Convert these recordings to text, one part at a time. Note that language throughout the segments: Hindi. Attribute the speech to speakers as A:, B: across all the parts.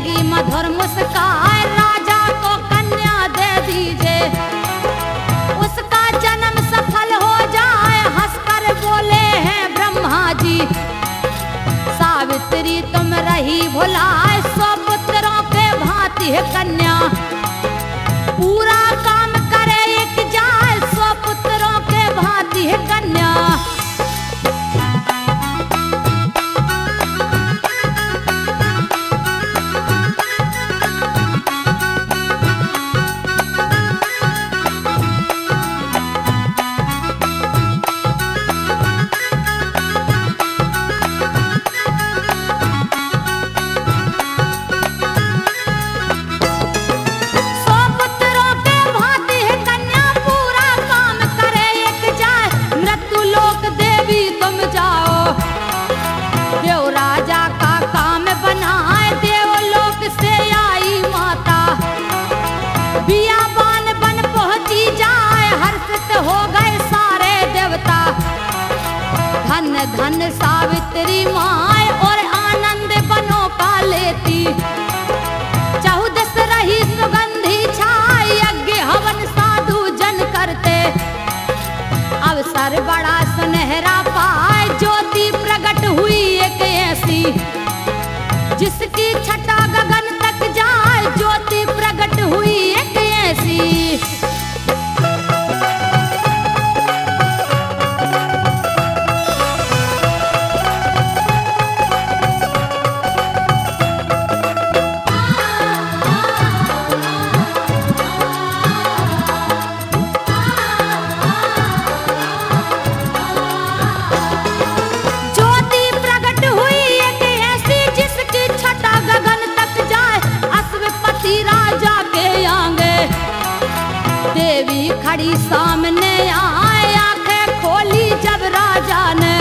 A: लगी मधुर मुस्कान, राजा को कन्या दे दीजिए, उसका जन्म सफल हो जाए, हंसकर बोले हैं ब्रह्मा जी। सावित्री तुम रही भुलाए, 100 पुत्रों के भांति है कन्या, पूरा काम करे एक जाए, 100 पुत्रों के भांति है कन्या। धन धन सावित्री माय और आनंद बनो का लेती, 14 रही सुगंधी छाई, यज्ञ हवन साधु जन करते, अवसर बड़ा सुनहरा पाए, ज्योति प्रकट हुई एक ऐसी, जिसकी छटा गगन तक जाए, ज्योति प्रकट हुई एक ऐसी। देवी खड़ी सामने आए, आंखें खोली जब राजा ने,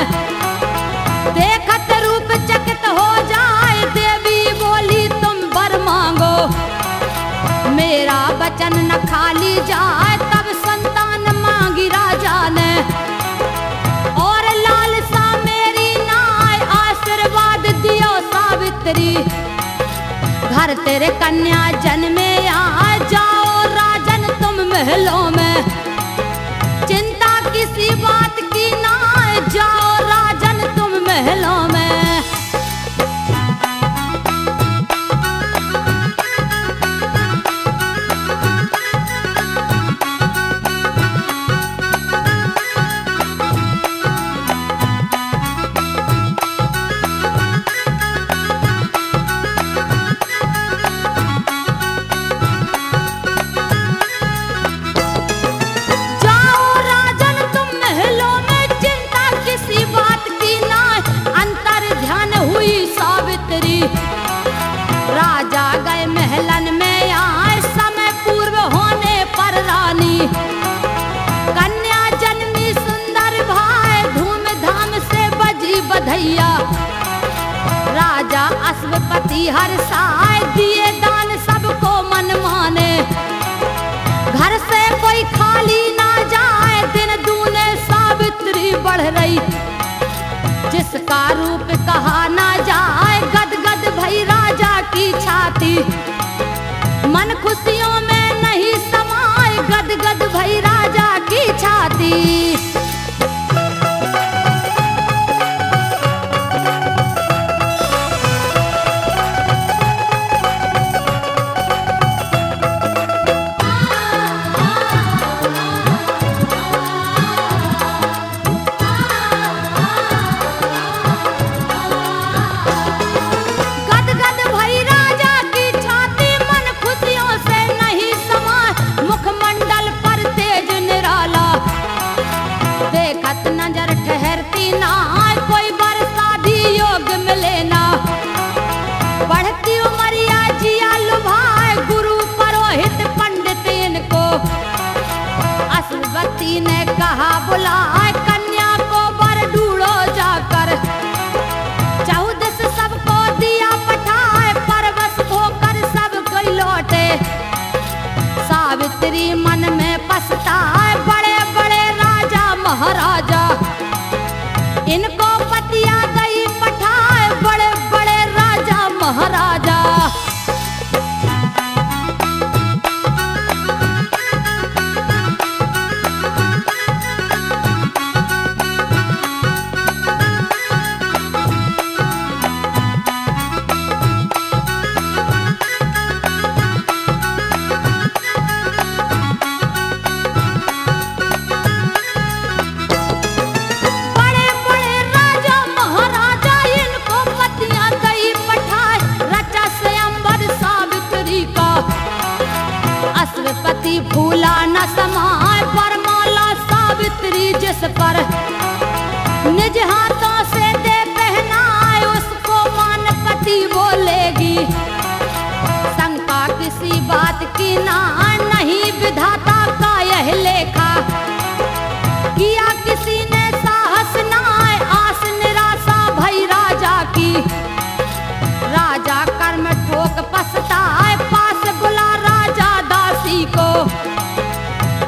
A: देखत रूप चकित हो जाए, देवी बोली तुम वर मांगो, मेरा वचन न खाली जाए, तब संतान मांगी राजा ने, और लालसा मेरी नाय, आशीर्वाद दियो सावित्री, घर तेरे कन्या जन्मे आ जाओ राजन तुम महलों में, चिंता किसी बात की ना, जाओ राजन तुम महलों में। राजा गए महलन में आए, समय पूर्व होने पर रानी, कन्या जन्मी सुंदर भाई, धूमधाम से बजी बधैया, राजा अश्वपति हर्षाए, दिए दान सबको मन माने, घर से कोई खाली ना जाए, दिन दूने सावित्री बढ़ रही, जिसका रूप कहा ना जाए, गद गद भई राजा की छाती, मन खुशियों में नहीं समाए, गद गद भई राजा की छाती। बेटी बोलेगी। शंका किसी बात की ना, नहीं विधाता का यह लेखा। किया किसी ने साहस ना, आस निराशा भई राजा की। राजा कर्म ठोक पछताए, पास बुला राजा दासी को।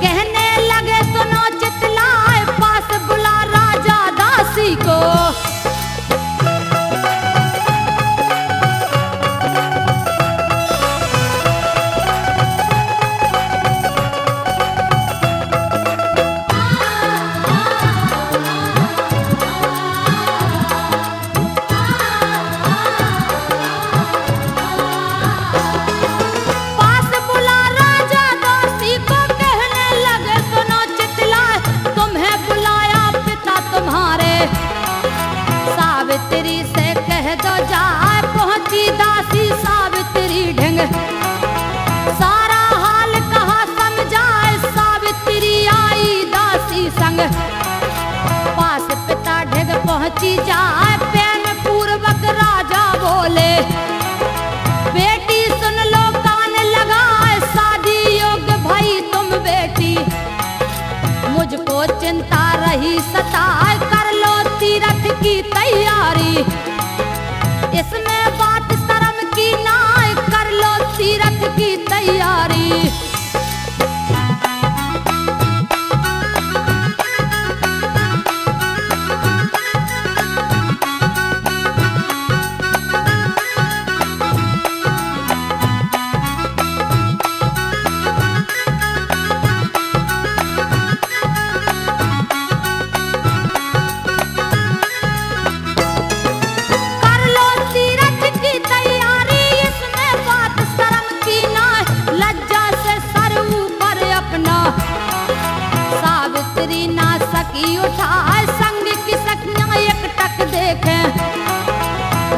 A: कहने लगे सुनो चितलाए, पास बुला राजा दासी को। पास बुला राजा दासी को, कहने लगे सुनो चितलाए, तुम्हें बुलाया पिता तुम्हारे। सावित्री से कह दो जाए, पहुंची दासी सावित्री ढंग। सारा हाल कहा समझाए, सावित्री आई दासी संग। पास पिता ढंग पहुंची जाए, प्रेम पूर्वक राजा बोले। बेटी सुन लो कान लगाए, शादी योग्य भई तुम बेटी। मुझको चिंता रही सताए, कर लो तीरथ की तैयारी। इसमें बात शर्म की ना, कर लो तीरथ की तैयारी। कर लो तीरथ की तैयारी, इसमें बात शर्म की ना, लज्जा से सर ऊपर अपना। सावित्री ना सकी उठाए, संग की सखियां एकटक देखे।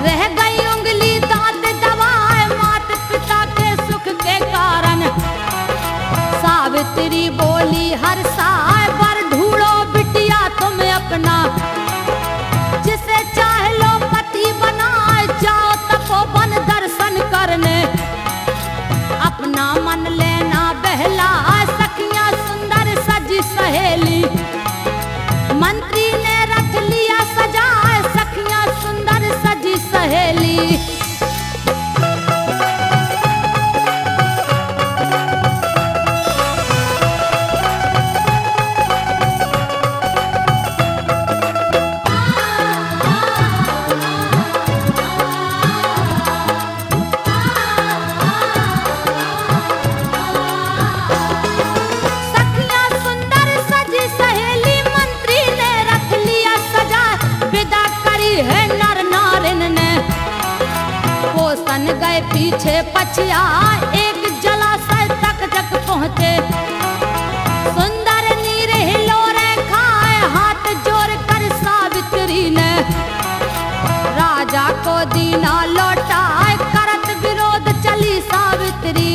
A: रह गई उंगली दांत दबाए, मात पिता के सुख के कारण। सावित्री बोली हर्षाए, वर ढूंढो बिटिया तुम अपना। जिसे चाहे लो पति बनाए, जाओ तपोवन दर्शन करने। अपना मन लेना बहला, सखियां सुंदर सजी सहेली। मंत्री ने रथ लिया सजाए, सखियां सुंदर सजी सहेली। सखियां सुंदर सजी सहेली, मंत्री ने रथ लिया सजा। विदा करी है नर नारिन ने, पोषण गए पीछे पछिया। एक जलाशय तक जग पहुँचे, सुंदर नीर हिलोरे खाए। हाथ जोड़ कर सावित्री ने राजा को दीना लौटाए। करत विरोध चली सावित्री,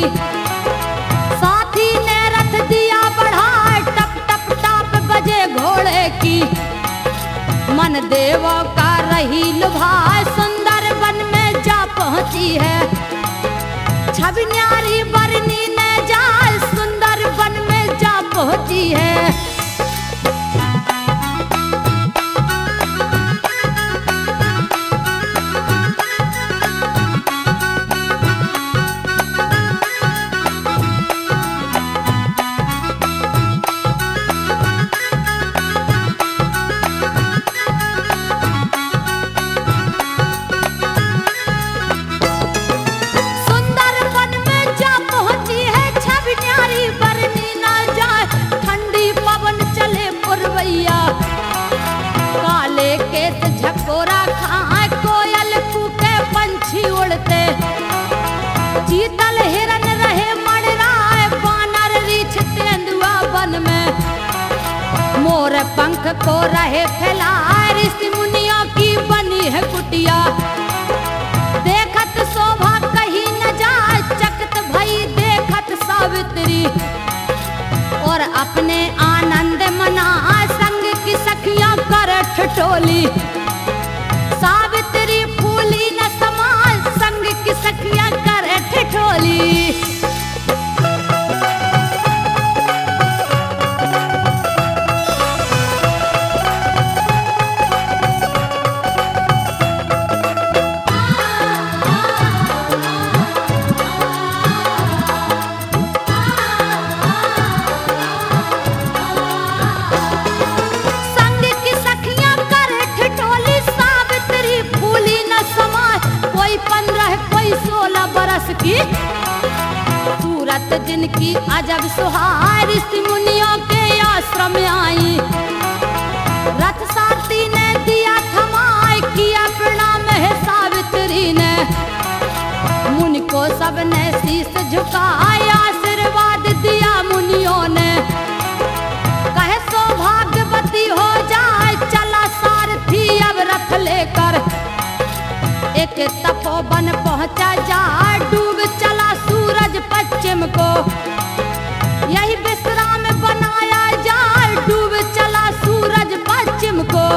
A: साथी ने रथ दिया बढ़ाए। टप टप टाप बजे घोड़े की, मन देवों का रही लुभाए। सुंदर वन में जा पहुंची है, छवि न्यारी बरनी ने जाए। सुंदर वन में जा पहुंची है। सुंदर वन में जा पहुंची है, छवि न्यारी बरनी न जाए। ठंडी पवन चले पुरवैया, काले केस झकोरा खाए। कोयल कूके पंछी उड़ते, चीतल हिरन रहे मड़राए। बानर रीछ तेंदुआ वन में, मोर पंख को रहे फैलाए। ऋषि मुनियों की बनी है कुटिया, देखत शोभा कहीं न जाए। चकित भई देखत सावित्री, और अपने आनंद मनाए। संग की सखियां कर ठिठोली, सावित्री फूली न समाए। कोई 16 बरस की, सूरत जिनकी अजब सुहाए, ऋषि मुनियों के आश्रम आई। रथ सारथी ने दिया थमाए, किया प्रणाम है सावित्री ने, मुनि को सबने शीश झुकाया, आशीर्वाद दिया मुनियों ने। कहे सौभाग्यवती हो जाए, चला सारथी अब रथ लेकर, एक तपोवन पहुंचा जाए, डूब चला सूरज पश्चिम को, यही विश्राम बनाया जाए, डूब चला सूरज पश्चिम को।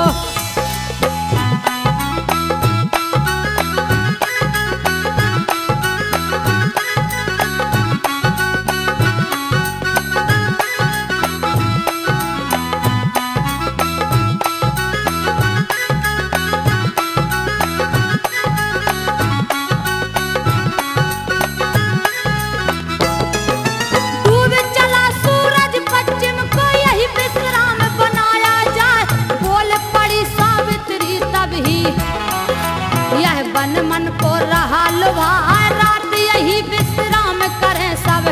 A: बन मन को रहा लुभाए, रात यही विश्राम करें सब,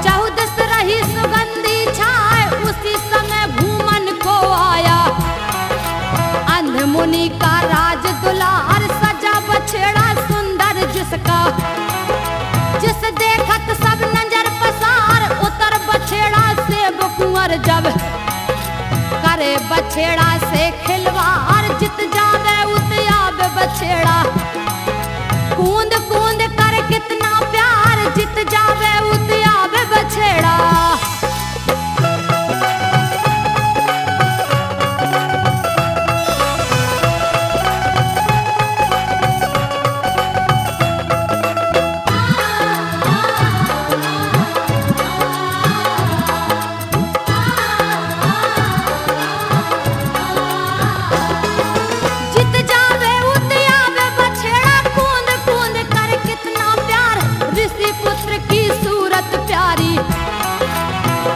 A: चौदस रही सुगंधी छाए, उसी समय भूमन को आया। अंध मुनि का राज दुलार, सजा बछड़ा सुंदर जिसका, जिस देखत सब नजर पसार, उतर बछड़ा से कुंवर जब, करे बछड़ा से खिलवाड़, जित जावे उतयाब बछड़ा, कूंद कूंद कर कितना प्यार, जित जावे उतयाब बछड़ा।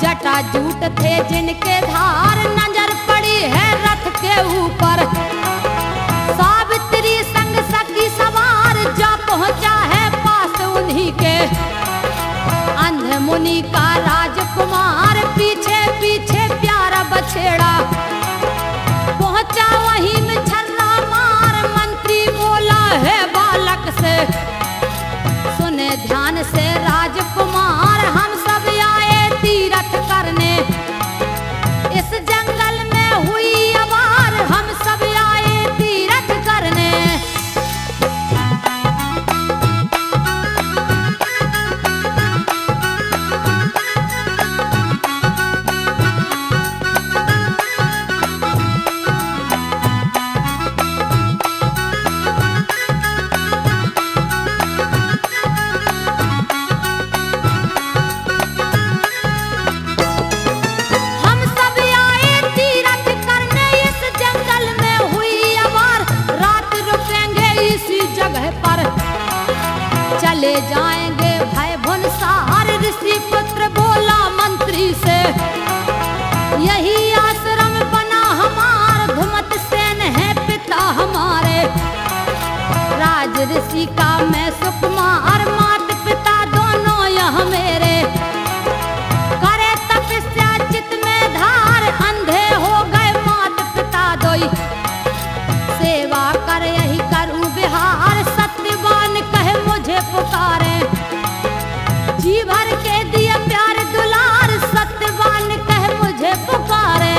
A: जटा जूट थे जिनके धार, नजर पड़ी है रथ के ऊपर, सावित्री संग सखी सवार, जा पहुंचा है पास उन्हीं के। अंध मुनि का राजकुमार, पीछे पीछे प्यारा बछेड़ा, पहुंचा वहीं में छर्रा मार, मंत्री बोला है बालक से, सुने ध्यान से राजकुमार, हम सब आए तीरथ करने, इस जंगल में हुई अवार, हम सब आए तीरथ करने। चले जाएंगे भय भुनसार, ऋषि पुत्र बोला मंत्री से, यही आश्रम बना हमार, घुमत सेन है पिता हमारे, राज ऋषि का मैं सुकुमार, मात पिता दोनों यह मेरे, करे तपस्या चित में धार, अंधे हो गए मात पिता दोई, सेवा कर यही करूं बिहार, सत्यवान कहे मुझे पुकारे, जी भर के दिया प्यार दुलार, सत्यवान कहे मुझे पुकारे।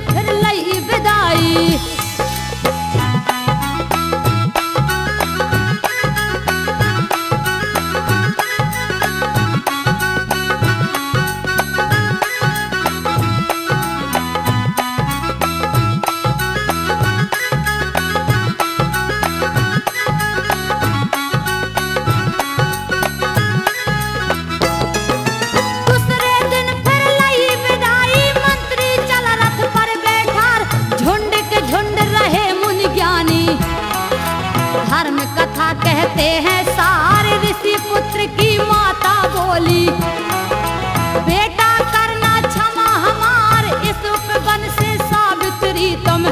A: फिर लई विदाई। दूसरे दिन फिर लई विदाई, मंत्री चल रथ पर बैठार, झुंड के झुंड रहे मुनि ज्ञानी। धर्म कथा कहते हैं सारे, ऋषि पुत्र की माता बोली, बेटा करना क्षमा हमार, इस उपवन से सावित्री तुम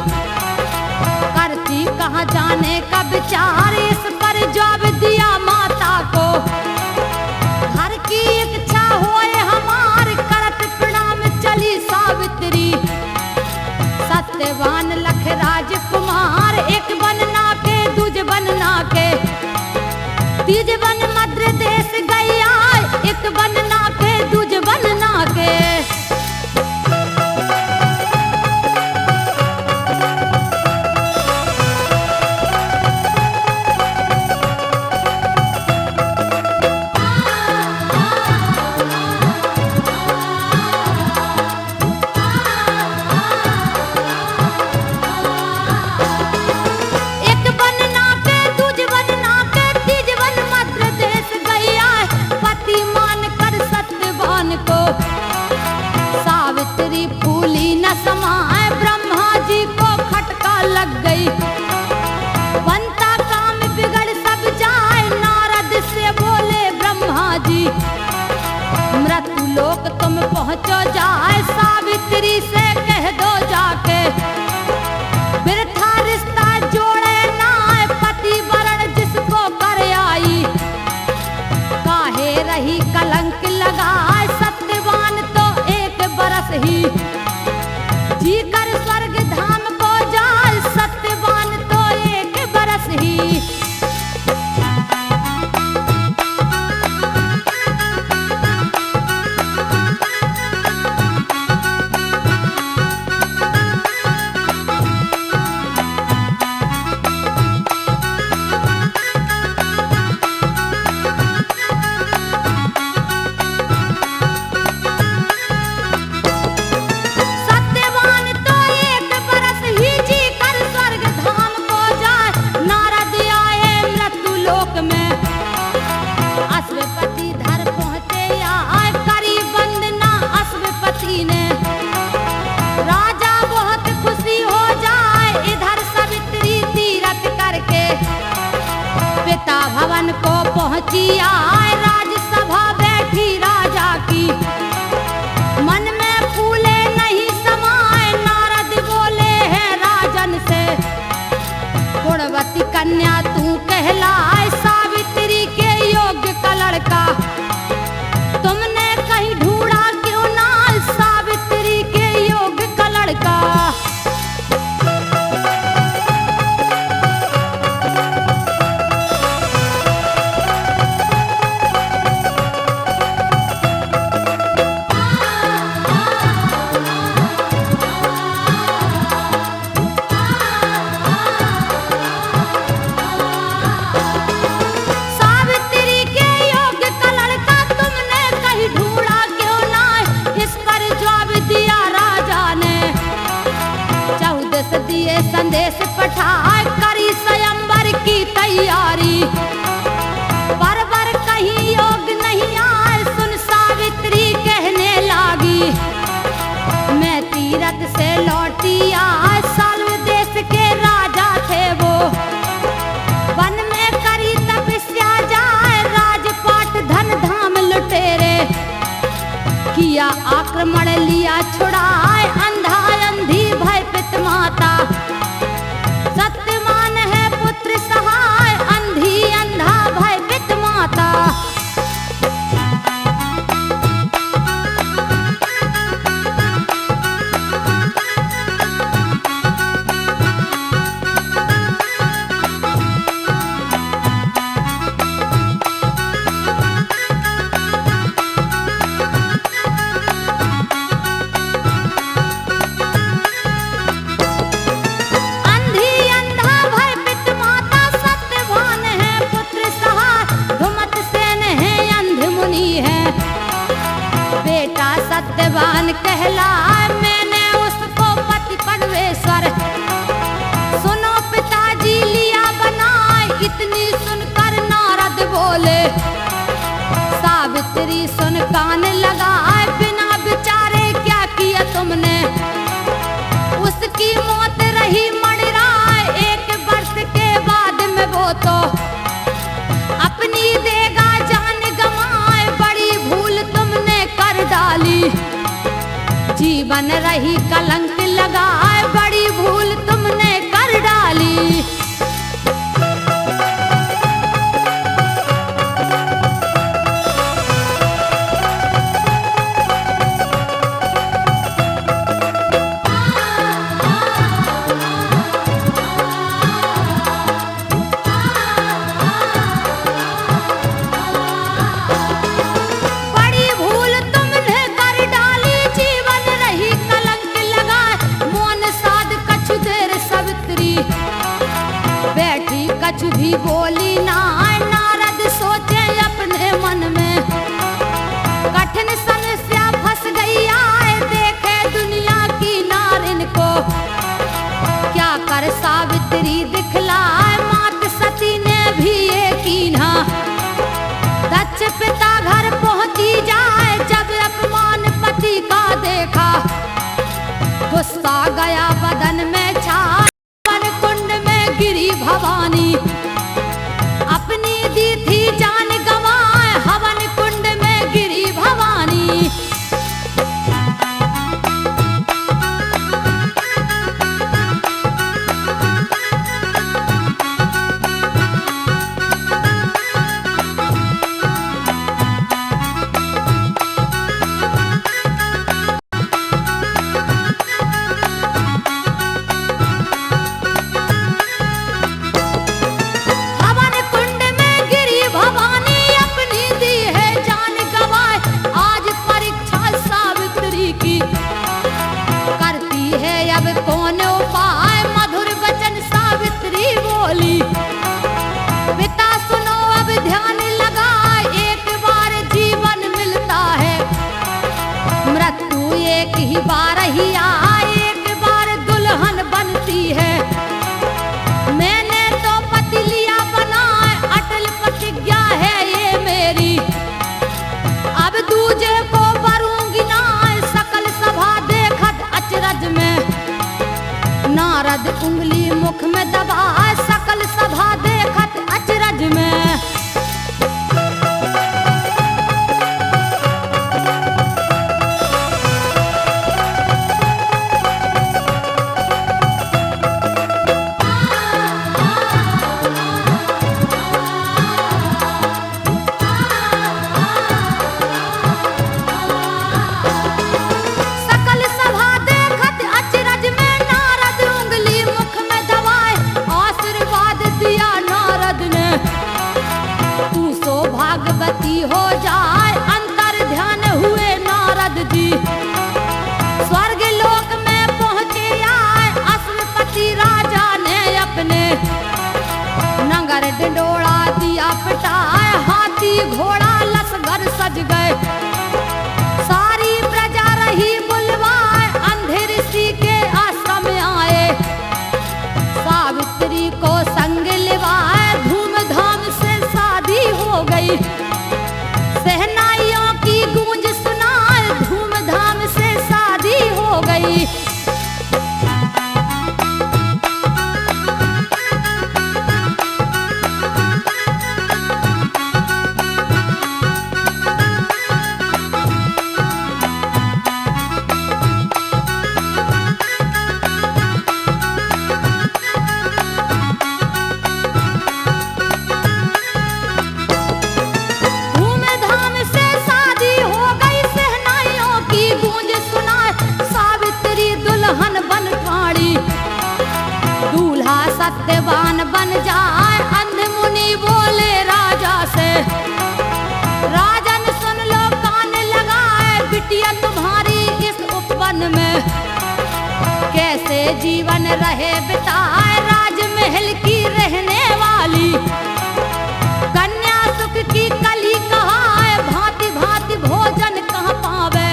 A: करती कहाँ जाने का विचार। इस पर जवाब दिया माता को, घर की इच्छा होए हमार, करत प्रणाम चली सावित्री। सत्यवान लख राजकुमार, एक बनना के दूज बनना के, तीज बन मद्र देश गैया, एक बनना के दूज बनना के। एक बनना के दूज बनना के, तीज बन मद्र देश गैया, पति मान कर सत्यवान को। सावित्री फूली न समाए, ब्रह्मा जी को खटका लग गई, बनता काम बिगड़ सब जाए। नारद से बोले ब्रह्मा जी, मृत्यु लोक तुम पहुंचो जाए, सावित्री से कह दो जाके, बिरथा रिश्ता जोड़े नाय, पति वरण जिसको कर आई, काहे रही कलंक लगाए। सत्यवान तो एक बरस ही जी कर स्वर्ग धाम को जाए, सत्यवान तो एक बरस ही। सत्यवान तो एक बरस ही जी कर स्वर्ग धाम को जाए। नारद आए मृत्यु लोक में, अश्वपति धर पहुँचे आए, करी वंदना अश्वपति ने। राजा बहुत खुशी हो जाए, इधर सावित्री तीरथ करके, पिता भवन को पहुँची आए। राजसभा बैठी राजा की, मन में फूले नहीं समाए। नारद बोले हैं राजन से, गुणवती कन्या तू कहलाए, सावित्री के योग्य का लड़का तुमने कहीं ढूंढा क्यों ना, सावित्री के योग्य का लड़का। सावित्री के योग्य का लड़का तुमने कहीं ढूंढा क्यों ना, इस पर जवाब दिया राजा ने। 14 दिए संदेश पठाए, करी स्वयंवर की तैयारी, परवर कहीं योग नहीं आए। सुन सावित्री कहने लागी, मैं तीरथ से लौटी आए, साल्व देश के राजा थे वो, वन में करी तपस्या जाए, राजपाट धन धाम लुटेरे, किया आक्रमण लिया छुड़ाए। अंधा अंधी भय पित माता, सत्यवान है पुत्र सहाय, अंधी अंधा भय पित माता। कान लगाए बिना विचारे क्या किया तुमने। उसकी मौत रही मडराए 1 वर्ष के बाद में वो तो अपनी देगा जान गंवाए। बड़ी भूल तुमने कर डाली, जीवन रही कलंक लगाए। बड़ी भूल तुमने कर डाली। बड़ी भूल तुमने कर डाली, जीवन रही कलंक लगाए। मौन साध कछु देर सवित्री, बैठी कछु भी बोली ना। नारद सोचे अपने मन में, कठिन समस्या फंस गई आए। देखे दुनिया की नारिन को, क्या कर सावित्री दिखलाए। मात सती ने भी ये कीन्हा, दक्ष पिता घर पहुंची जाए। जब अपमान पति का देखा, गुस्सा गया बदन में छाए। वन कुंड में गिरी भवानी, अपनी दी थी जान गंवाए। हवन कुंड में गिरी भवानी। हवन कुंड में गिरी भवानी, अपनी दी है जान गंवाए। आज परीक्षा सावित्री की, करती है अब कौन उपाय। मधुर वचन सावित्री बोली, पिता सुनो अब ध्यान लगाए। 1 बार जीवन मिलता है, मृत्यु एक ही बार ही आए। 1 बार दुल्हन बनती है, मैंने तो पति लिया बनाए। अटल प्रतिज्ञा है ये मेरी, अब दूजे को वरूंगी ना। सकल सभा देखत अचरज में, नारद उंगली मुख में दबाए। सकल सभा देखत अचरज में। सकल सभा देखत अचरज में, नारद उंगली मुख में दबाए। आशीर्वाद दिया नारद ने, तू सौभाग्यवती हो जाए। अंतर ध्यान हुए नारद जी, स्वर्ग लोक में पहुंचे आए। अश्वपति राजा ने अपने नगर डिंडोरा दिया पिटाए। हाथी घोड़ा लसगर सज गए, सारी प्रजा रही बुलवाए। अंधे ऋषि के आश्रम आए, सावित्री को संग लिवाए। धूमधाम से शादी हो गई, सहनाइयों की गूंज सुनाए। धूमधाम से शादी हो गई। धूमधाम से शादी हो गई, सहनाइयों की गूंज सुनाए। सावित्री दुल्हन बन ठाड़ी, दूल्हा सत्यवान बन जाए। अंध मुनि बोले राजा से, राजन सुन लो कान लगाए। बिटिया तुम्हारी इस उपवन में, कैसे जीवन रहे बिताए। राजमहल की रहने वाली, कन्या सुख की कली कहाए। भांति भांति भोजन कहाँ पावे,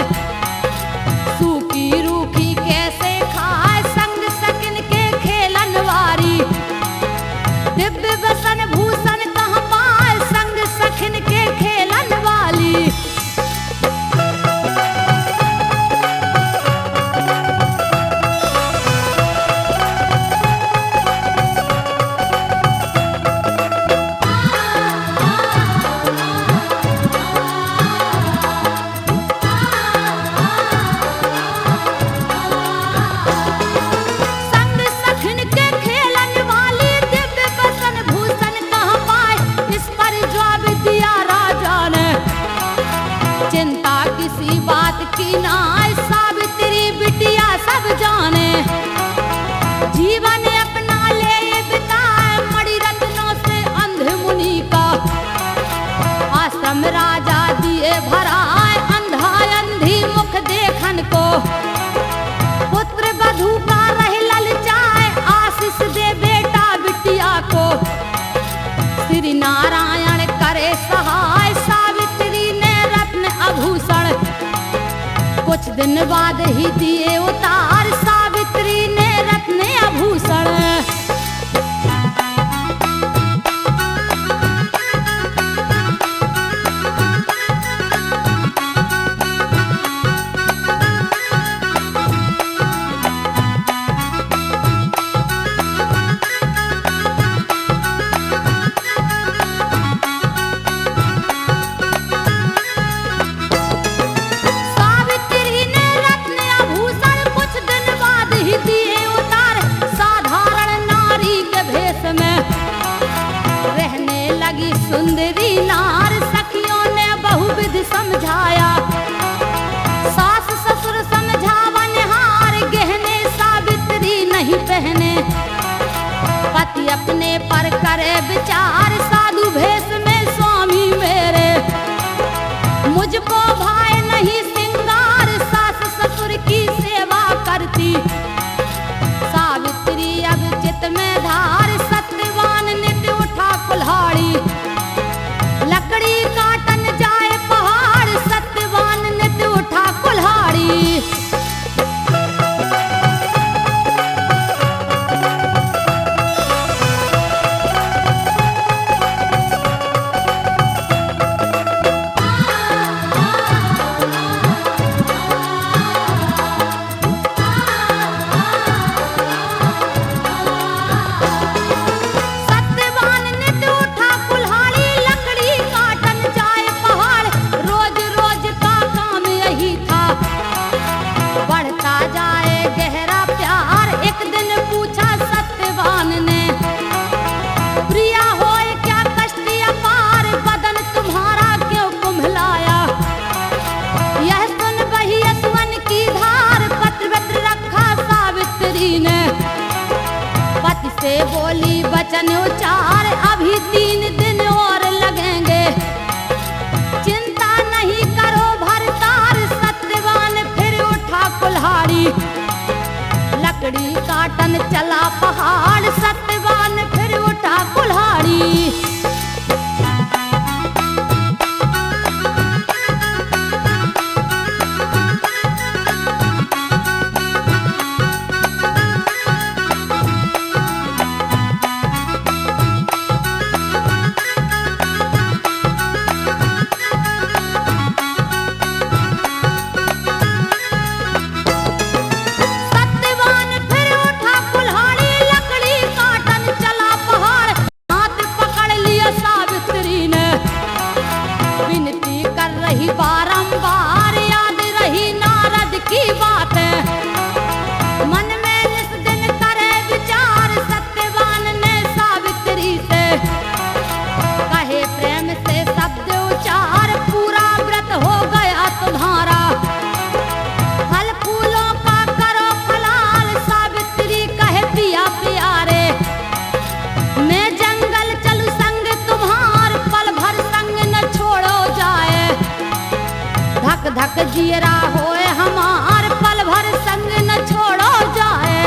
A: सूखी रूखी कैसे खाए। संग सकिन के खेलन वारी, दिव्य वसन भूषण कहाँ पाए। संग सखिन के खेलन वाली, पुत्र वधू का रह ललचाए, आशीष दे बेटा बिटिया को। श्री नारायण करे सहाय, सावित्री ने रत्न आभूषण कुछ दिन बाद ही दिए उतार, सावित्री ने रत्न आभूषण। सुंदरी नार सखियों ने बहुविध समझाया, सास ससुर समझावन हार, गहने सावित्री नहीं पहने। पति अपने पर करे विचार, साधु भेष में स्वामी मेरे। मुझको भाई नहीं सिंगार, सास ससुर की सेवा करती। सावित्री अब चित में धार, सत्यवान नित्य उठा कुल्हाड़ी। लकड़ी काटन जाए पहाड़, सत्यवान नित्य उठा कुल्हाड़ी। से बोली वचन उचार, अभी 3 दिन और लगेंगे। चिंता नहीं करो भरतार, सत्यवान फिर उठा कुल्हाड़ी। लकड़ी काटन चला पहाड़, सत्यवान फिर उठा कुल्हाड़ी। बारंबार याद रही नारद की बातें, मन में निस दिन करे विचार। सत्यवान ने सावित्री से कहे प्रेम से शब्द उचार, पूरा व्रत हो गया तुम्हारा। फल फूलों का करो फलाल, सावित्री कहे पिया प्यारे। मैं जंगल चलू संग तुम्हार, पल भर संग न छोड़ो जाए। धक धक जियरा होए हमार, पल भर संग न छोड़ो जाए।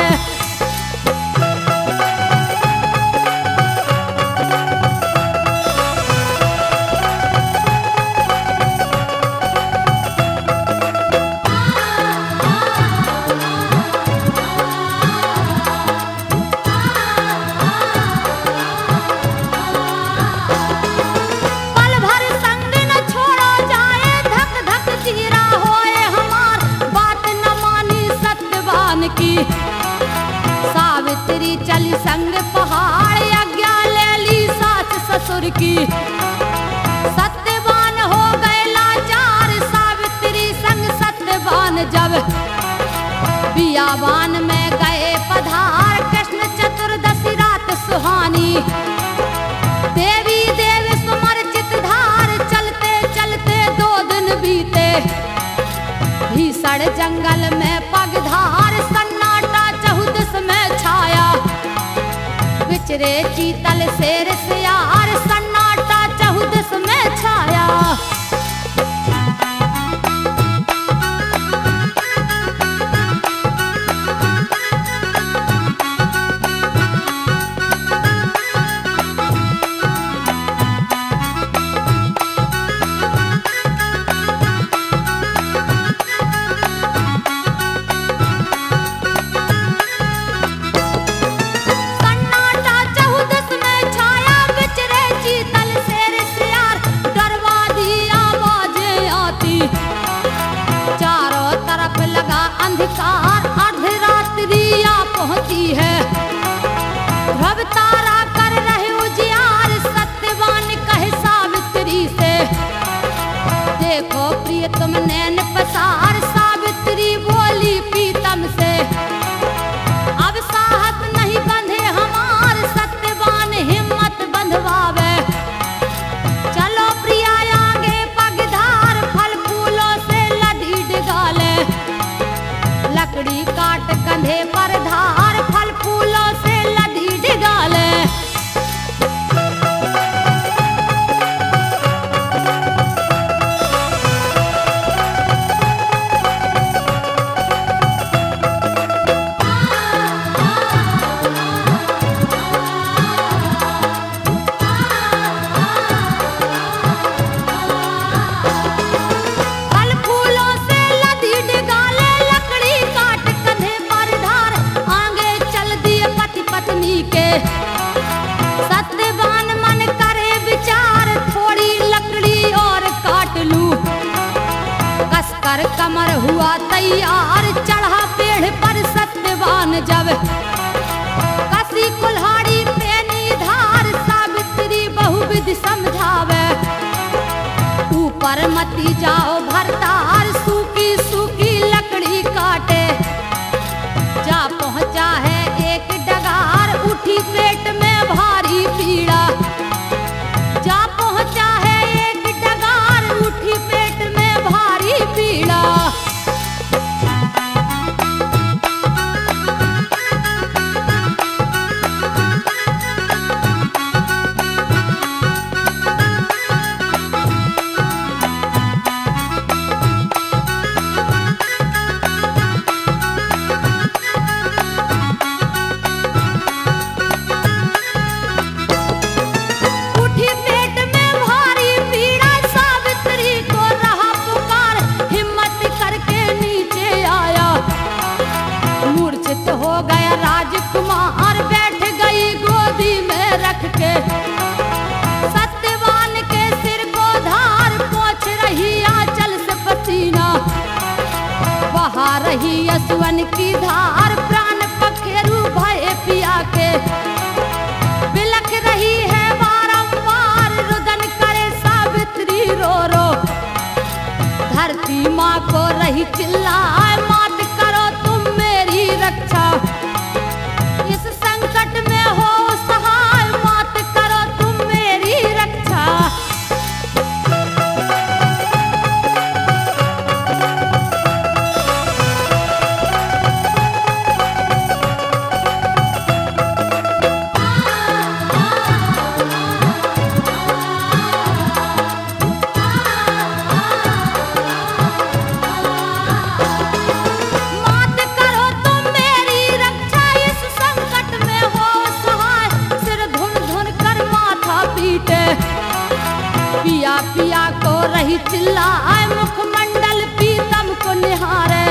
A: पल भर संग न छोड़ो जाए, धक धक जियरा होए हमार। बात न मानी सत्यवान की, सावित्री चली संग पहाड़। आज्ञा ले ली सास ससुर की, सत्यवान हो गए लाचार। सावित्री संग सत्यवान जब बियाबान में गए पधार, कृष्ण चतुर्दशी रात सुहानी। देवी देव सुमर चितधार, चलते चलते 2 दिन बीते। भीषण जंगल में पगधार, सन्नाटा चहुदिस में छाया। विचरे चीतल शेर सियार, सन्नाटा चहुदिस में छाया। पहुंची है। ध्रुव तारा कर रहे उजियार, सत्यवान कहे सावित्री से, देखो प्रिय तुम नैन पसार। सावित्री बोली प्रीतम से, अब साहस नहीं बंधे हमार, सत्यवान हिम्मत बंधवावे। चलो प्रिया आगे पगधार, फल फूलों से लदी डिगाले, लकड़ी काट कंधे पर धार, फल फूलों से लदी डिगाले। फल फूलों से लदी डिगाले, लकड़ी काट कंधे पर धार, आगे चल दिए पति पत्नी के। सत्यवान मन करे विचार, थोड़ी लकड़ी और काट लूं, कसकर कमर हुआ तैयार, चढ़ा पेड़ पर सत्यवान जब, कसी कुल्हाड़ी पेनी धार, सावित्री बहुविधि समझावे। ऊपर मती जाओ भरतार, सूखी सूखी लकड़ी काटे, जा पहुंचा है एक डगार, उठी पेट में भारी पीड़ा। जा पहुंचा है एक डगार, उठी पेट में भारी पीड़ा। उठी पेट में भारी पीड़ा, सावित्री को रहा पुकार, हिम्मत करके नीचे आया। मूर्छित हो गया राजकुमार, बैठ गई गोदी में रख के, सत्यवान के सिर को धार, पोंछ रही आंचल से पसीना, बहा रही यशवन की धार, प्राण पखेरु भय पिया के, बिलख रही है बारंबार, रुदन करे सावित्री रो रो। धरती माँ को रही चिल्लाए, मात करो तुम मेरी रक्षा, इस संकट में हो सहाय, मात करो तुम मेरी रक्षा। मात करो तुम मेरी रक्षा, इस संकट में हो सहाय, सिर धुन धुन कर माथा पीटे, पिया पिया को रही चिल्लाए, मुखमंडल पीतम को निहारे,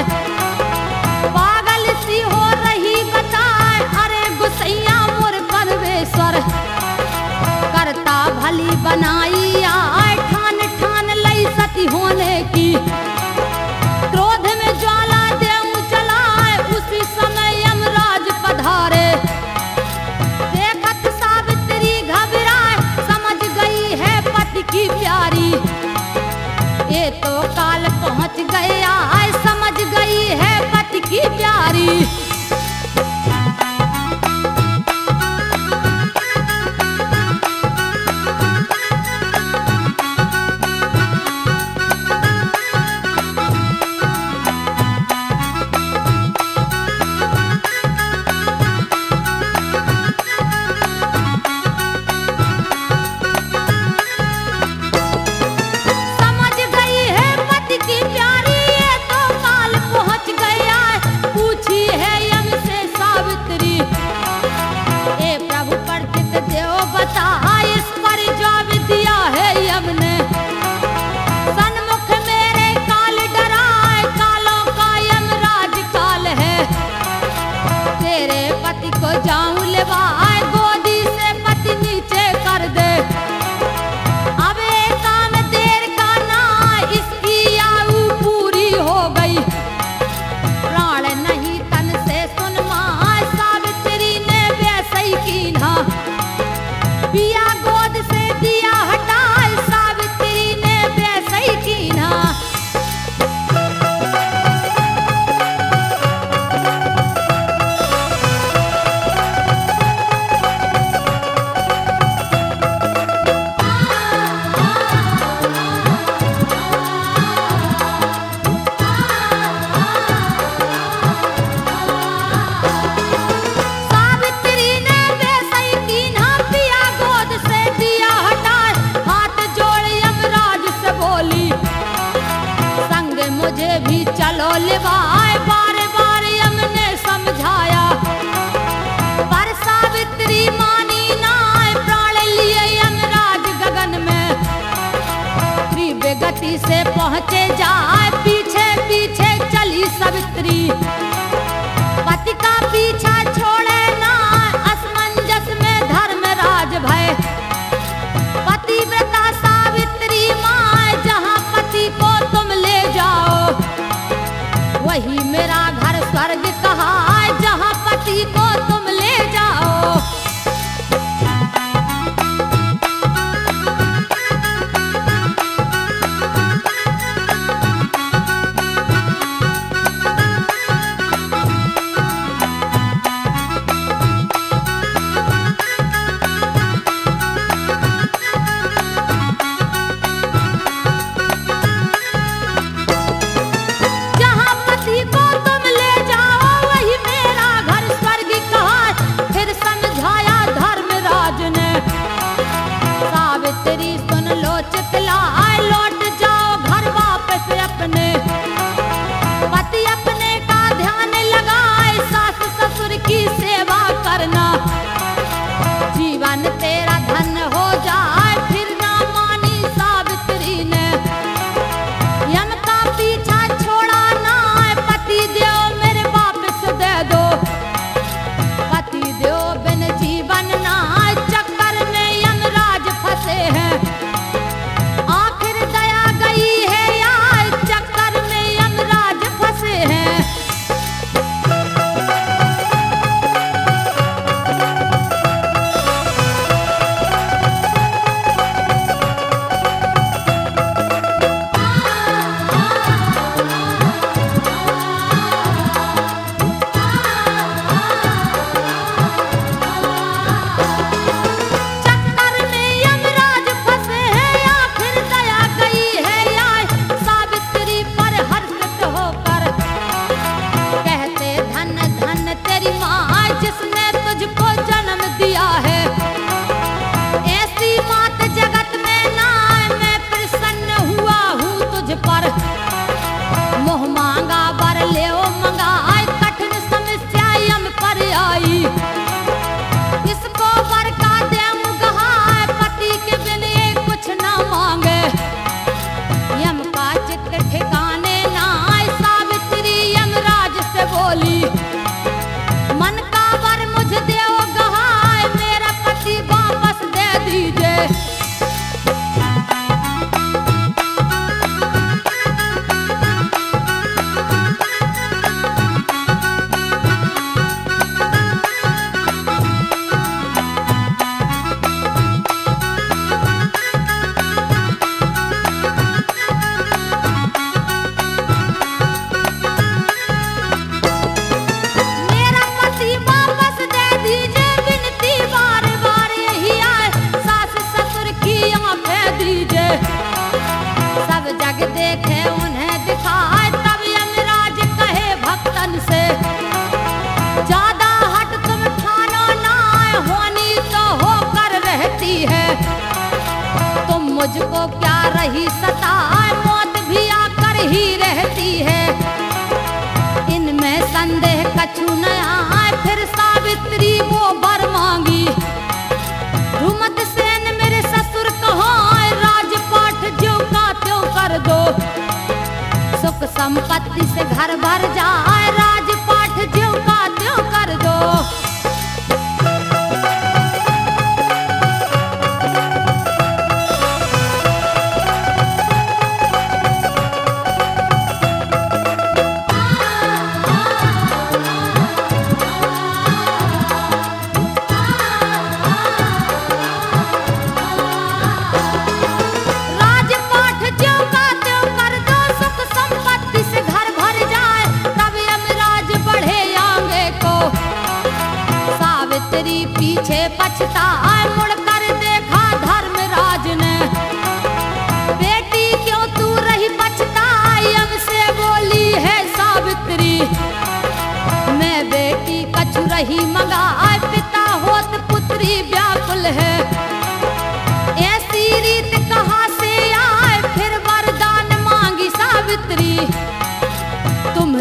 A: पागल सी हो रही बताए, अरे गुसैया मोर परमेश्वर, करता भली बनाई आए, ठान ठान लई सती होने की, क्रोध में ज्वाला देव जलाए, उसी समय यमराज पधारे। देखत सावित्री घबराए, समझ गई है पति की प्यारी, ये तो काल पहुंच गया, समझ गई है पति की प्यारी। समझ गई है पति की प्यारी, ये लिवाए बार बार यम ने समझाया, पर सावित्री मानी नाय, प्राण लिए यमराज गगन में, तीव्र गति से पहुंचे जाए, पीछे पीछे चली सावित्री, पति का पीछा छोड़े ना, असमंजस में धर्मराज भय, पतिव्रता सावित्री माँ, जहाँ पति को तुम ले जाओ, वही मेरा घर स्वर्ग कहा, जहाँ पति को तुम ले जाओ। जहाँ पति को तुम ले जाओ, वही मेरा घर स्वर्ग कहा, फिर समझाया धर्मराज ने, सावित्री सुन लो चितलाए, लौट जाओ घर वापस अपने, पति अपने का ध्यान लगाए, सास ससुर की सेवा करना, जीवन तेरा धन हो जाए, फिर ना मानी सावित्री ने, यम का पीछा छोड़ा ना, पति देव मेरे वापस दे दो, पति देव बिन जीवन ना, चक्कर में यमराज फंसे हैं, आखिर दया गई है यार, चक्कर में यमराज फंसे हैं। चक्कर में यमराज फंसे हैं, आखिर दया गई है यार, सावित्री पर हर्षित होकर कहते धन धन तेरी माँ, जिसने तुझको जन्म दिया है, ऐसी मात जगत में ना, मैं प्रसन्न हुआ हूँ तुझ पर, मोह मांगा वर ले ओ मंगाए, कठिन समस्या यम पर आई, इसको वर का देऊंगा, पति के बिन ये कुछ ना मांगे, यम का चित्त ठिकाने ना आए, सावित्री यमराज से बोली, मन का वर मुझे देओगा, मेरा पति वापस दे दीजिए। मेरा पति वापस दे दीजिए, विनती बार बार यही आए, सास ससुर की आंखें दीजिए, सब जग देखे उन्हें दिखाए, तब यमराज कहे भक्तन से, ज्यादा हट तुम ठानो ना, होनी तो होकर रहती है, तुम मुझको क्या रही सताए, मौत भी आकर ही रहती है, इनमें संदेह कछु न आए, फिर सावित्री वो वर मांगी, रुमत सेन मेरे ससुर कहो, राजपाट ज्यों का त्यों कर दो, सुख संपत्ति से घर भर जाए, राजपाट ज्यों का त्यों कर दो। राजपाट ज्यों का त्यों कर दो, सुख संपत्ति से घर भर जाए, तब यमराज बढ़े आगे को, सावित्री पीछे पछताए, मुड़कर देखा धर्मराज ने, बेटी क्यों तू रही पछताई, हमसे बोली है सावित्री, मैं बेटी कछु रही मंगाए, पिता होत पुत्री व्याकुल है, ऐसी रीत कहाँ से आए, फिर वरदान मांगी सावित्री, तुम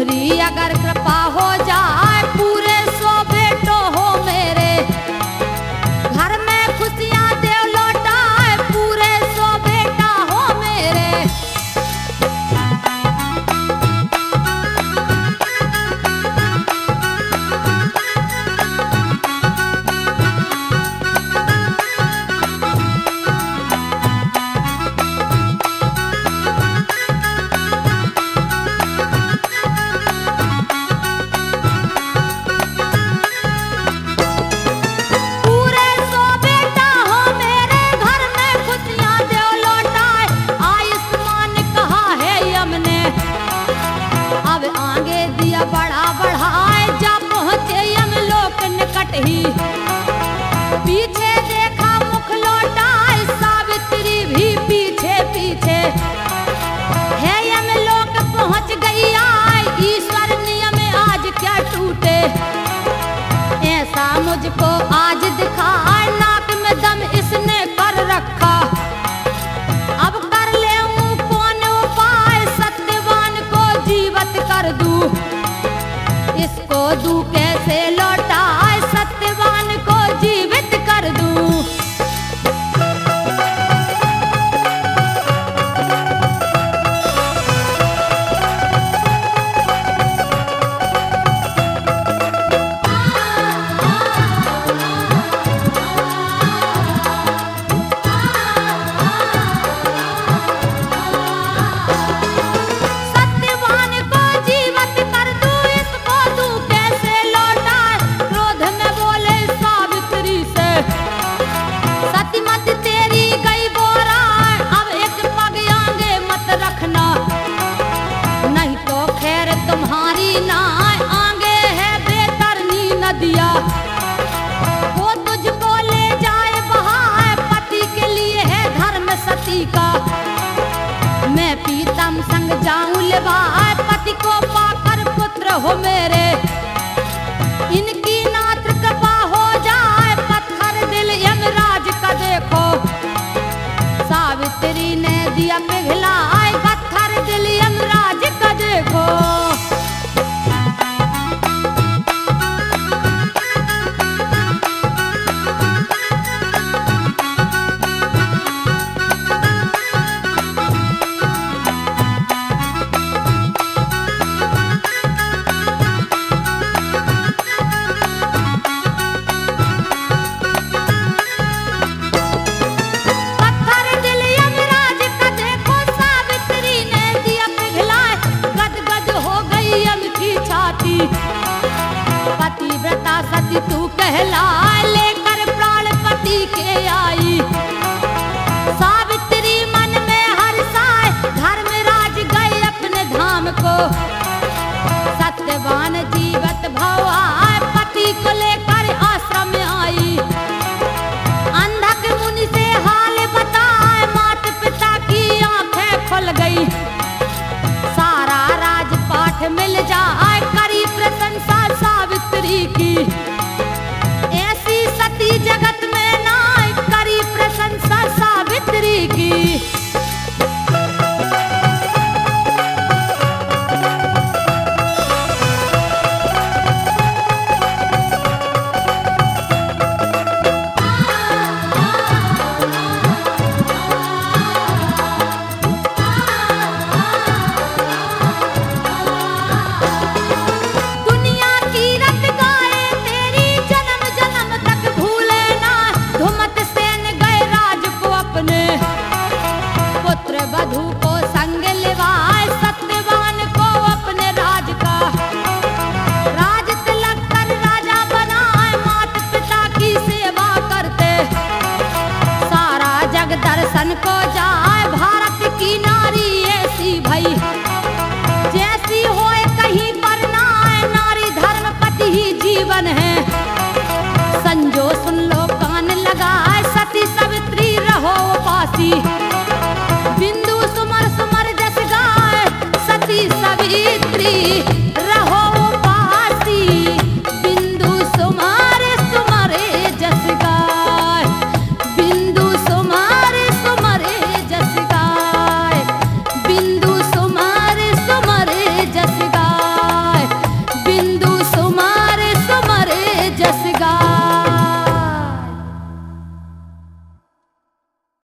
A: मुझको आज दिखा, नाक में दम इसने कर रखा। अब कर ले कौन उपाय, सत्यवान को जीवित कर दूं। इसको दूं कैसे लौटाए, सत्यवान को जीवित कर दूं। वो तुझको ले जाए बहाए, पति के लिए है धर्म सती का। मैं पीतम संग जाऊं लेवाए, पति को पाकर पुत्र हो मेरे। इनकी नाथ कृपा हो जाए, पत्थर दिल यमराज का देखो। सावित्री ने दिया पिघलाए, पत्थर दिल यमराज का देखो। पतिव्रता सती तू कहलाए, लेकर प्राण पति के आई। सावित्री मन में हर्षाए, धर्मराज गए अपने धाम को। सत्यवान जीवित भवाए, पति को लेकर आश्रम में आई। अंधक मुनि से हाल बताए, माता पिता की आंखें खुल गई। सारा राजपाठ मिल जाए, करी प्रशंसा सावित्री की। ऐसी सती जगत में नाय, करी प्रशंसा सावित्री की। बधू को संग लेवाए, सत्यवान को अपने राज का। राज तिलक कर राजा बनाए, माता पिता की सेवा करते। सारा जग दर्शन को जाए, भारत की नारी ऐसी भई। जैसी होए कहीं पर ना आए, नारी धर्म पति ही जीवन है। संजो सुन